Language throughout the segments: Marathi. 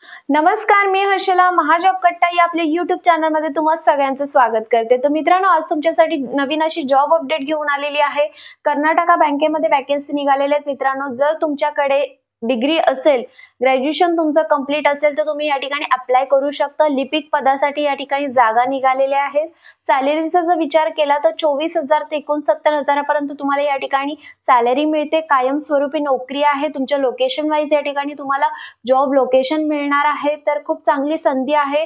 नमस्कार, मी हर्षला महाजॉब कट्टा या आपल्या YouTube चॅनल मध्ये तुम्हा सगळ्यांचं स्वागत करते। तर मित्रांनो, आज तुमच्यासाठी नवीन अशी जॉब अपडेट घेऊन आलेली आहे। कर्नाटका बँकेमध्ये वॅकन्सी निघालेल्या आहेत मित्रांनो। जर तुमच्याकडे डिग्री असेल, ग्रॅज्युएशन तुमचं कंप्लीट असेल तर तुम्ही या ठिकाणी अप्लाय करू शकता। लिपिक पदासाठी या ठिकाणी जागा निघालेल्या आहेत। सॅलरीचा जर विचार केला तर 24,000 ते 69,000 पर्यंत तुम्हाला या ठिकाणी सॅलरी मिळते। कायमस्वरूपी नोकरी आहे। तुमच्या लोकेशन वाईज या ठिकाणी तुम्हाला जॉब लोकेशन मिळणार आहे। तर खूप चांगली संधी आहे।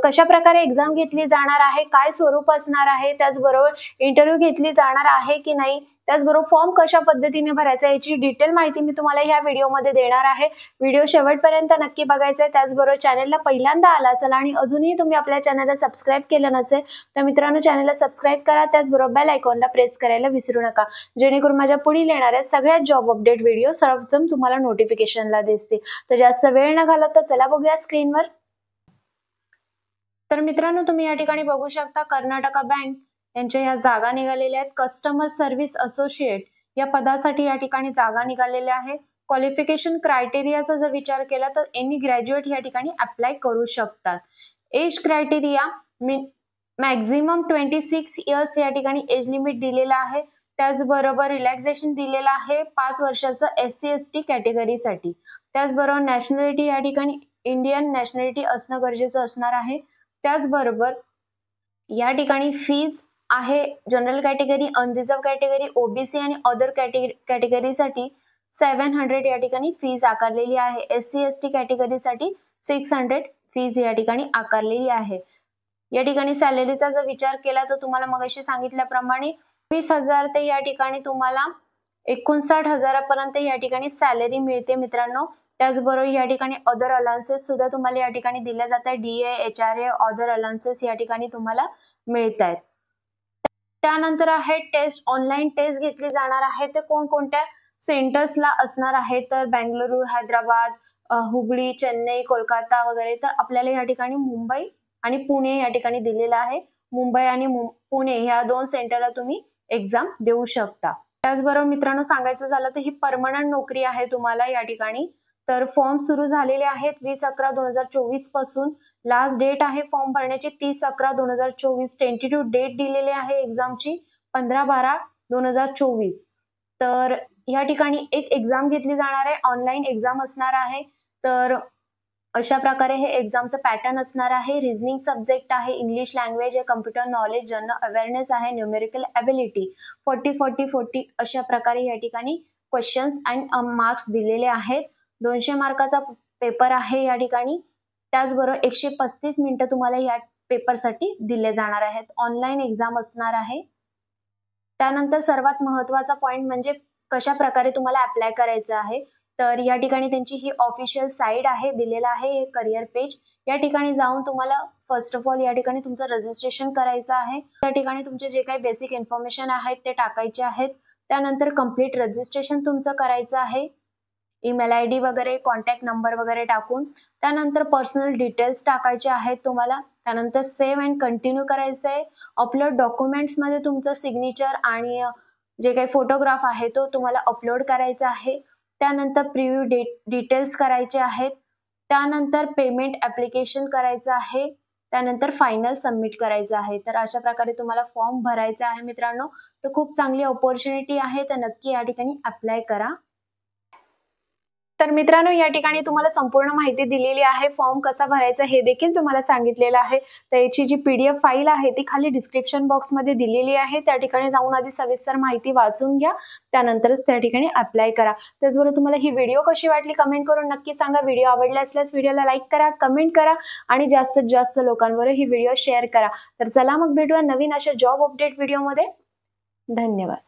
कशा प्रकारे एक्झाम घेतली जाणार आहे, काय स्वरूप असणार आहे, त्याचबरोबर इंटरव्ह्यू घेतली जाणार आहे की नाही, त्याचबरोबर फॉर्म कशा पद्धतीने भरायचा याची डिटेल माहिती मी तुम्हाला ह्या व्हिडिओमध्ये देणार आहे। व्हिडिओ शेवटपर्यंत नक्की बघायचा आहे। त्याचबरोबर चॅनलला पहिल्यांदा आला असाल आणि अजूनही तुम्ही आपल्या चॅनलला सबस्क्राइब केलं नसेल तर मित्रांनो चॅनलला सबस्क्राइब करा। त्याचबरोबर बेल आयकॉनला प्रेस करायला विसरू नका, जेणेकरून माझ्या पुढील येणाऱ्या सगळ्या जॉब अपडेट व्हिडिओ सर्वप्रथम तुम्हाला नोटिफिकेशनला दिसतील। तर जास्त वेळ न घालवता चला बघूया स्क्रीनवर। तर मित्रांनो, तुम्ही या ठिकाणी बघू शकता कर्नाटका बँक यांच्या या जागा निघालेल्या आहेत। कस्टमर सर्व्हिस असोसिएट या पदासाठी या ठिकाणी जागा निघालेल्या आहेत। क्वालिफिकेशन क्रायटेरियाचा जर विचार केला तर एनी ग्रॅज्युएट या ठिकाणी अप्लाय करू शकतात। एज क्रायटेरिया मॅक्झिमम 26 इयर्स या ठिकाणी एज लिमिट दिलेला आहे। त्याचबरोबर रिलॅक्सेशन दिलेला आहे 5 वर्षाचं SC/ST कॅटेगरीसाठी। त्याचबरोबर नॅशनॅलिटी या ठिकाणी इंडियन नॅशनॅलिटी असणं गरजेचं असणार आहे। त्याचबरोबर या ठिकाणी फीज आहे general category, unreserved category, OBC आणि अदर कॅटेगरीसाठी 700 या ठिकाणी फीज आकारलेली आहे। SC/ST कॅटेगरीसाठी 600 फीज या ठिकाणी आकारलेली आहे। या ठिकाणी सॅलरीचा जर विचार केला तर तुम्हाला मगाशी सांगितल्याप्रमाणे 20,000 ते या ठिकाणी तुम्हाला 59,000 पर्यंत या ठिकाणी सॅलरी मिळते मित्रांनो। त्याचबरोबर या ठिकाणी अदर अलाउन्सेस सुद्धा तुम्हाला या ठिकाणी दिल्या जातात। DA, HRA, अदर अलाउन्सेस या ठिकाणी तुम्हाला मिळत आहेत। त्यानंतर आहे टेस्ट, ऑनलाईन टेस्ट घेतली जाणार आहे। ते कोणकोणत्या सेंटर्सला असणार आहे तर बेंगळुरू, हैदराबाद, हुबळी, चेन्नई, कोलकाता वगैरे। तर आपल्याला या ठिकाणी मुंबई आणि पुणे या ठिकाणी दिलेला आहे। मुंबई आणि पुणे ह्या 2 सेंटरला तुम्ही एक्झाम देऊ शकता। त्याचबरोबर मित्रांनो, सांगायचं झालं तर ही परमनंट नोकरी आहे तुम्हाला या ठिकाणी। तर फॉर्म सुरू झालेले आहेत 20/11/2024 पासून। लास्ट डेट आहे फॉर्म भरण्याची 30/11/2024। टेंटेटिव्ह डेट दिलेली आहे एक्झामची 15/12/2024। तर या ठिकाणी एक एक्झाम घेतली जाणार आहे, ऑनलाईन एक्झाम असणार आहे। तर अशा प्रकारे हे एक्झामचं पॅटर्न असणार आहे। रिझनिंग सब्जेक्ट आहे, इंग्लिश लँग्वेज आहे, कम्प्युटर नॉलेज, जनरल अवेअरनेस आहे, न्यूमेरिकल एबिलिटी 40-40-40 अशा प्रकारे या ठिकाणी क्वेश्चन्स अँड मार्क्स दिलेले आहेत। 200 मार्काचा पेपर आहे या ठिकाणी। त्याचबरोबर 135 मिनिटं तुम्हाला या पेपरसाठी दिले जाणार आहेत। ऑनलाईन एक्झाम असणार आहे। त्यानंतर सर्वात महत्त्वाचा पॉइंट म्हणजे कशा प्रकारे तुम्हाला अप्लाय करायचं आहे। तर या ठिकाणी त्यांची ही ऑफिशियल साइट आहे, दिलेला आहे हे करिअर पेज। या ठिकाणी जाऊन तुम्हाला फर्स्ट ऑफ ऑल या ठिकाणी तुमचं रजिस्ट्रेशन करायचं आहे। त्या ठिकाणी तुमचे जे काही बेसिक इन्फॉर्मेशन आहेत ते टाकायचे आहेत। त्यानंतर कंप्लीट रजिस्ट्रेशन तुमचं करायचं आहे, ईमेल ID वगैरे, कॉन्टॅक्ट नंबर वगैरे टाकून। त्यानंतर पर्सनल डिटेल्स टाकायचे आहेत तुम्हाला। त्यानंतर सेव्ह अँड कंटिन्यू करायचं आहे। अपलोड डॉक्युमेंट्स मध्ये तुमचं सिग्नेचर आणि जे काही फोटोग्राफ आहे तो तुम्हाला अपलोड करायचा आहे। त्यानंतर प्रिव्ह्यू डिटेल्स करायचे आहेत। त्यानंतर पेमेंट ऍप्लिकेशन करायचं आहे। त्यानंतर फायनल सबमिट करायचं आहे। तर अशा प्रकारे तुम्हाला फॉर्म भरायचा आहे मित्रांनो। तर खूप चांगली अपॉर्च्युनिटी आहे, तर नक्की या ठिकाणी अप्लाय करा। तर मित्रांनो, या ठिकाणी तुम्हाला संपूर्ण माहिती दिलेली आहे। फॉर्म कसा भरायचा हे देखील तुम्हाला सांगितलेलं आहे। तर याची जी PDF फाईल आहे ती खाली डिस्क्रिप्शन बॉक्समध्ये दिलेली आहे। त्या ठिकाणी जाऊन आधी सविस्तर माहिती वाचून घ्या, त्यानंतरच त्या ठिकाणी अप्लाय करा। त्याचबरोबर तुम्हाला ही व्हिडिओ कशी वाटली कमेंट करून नक्की सांगा। व्हिडिओ आवडला असल्यास व्हिडिओला लाईक करा, कमेंट करा आणि जास्तीत जास्त लोकांवर ही व्हिडिओ शेअर करा। तर चला मग भेटूया नवीन अशा जॉब अपडेट व्हिडिओमध्ये। धन्यवाद।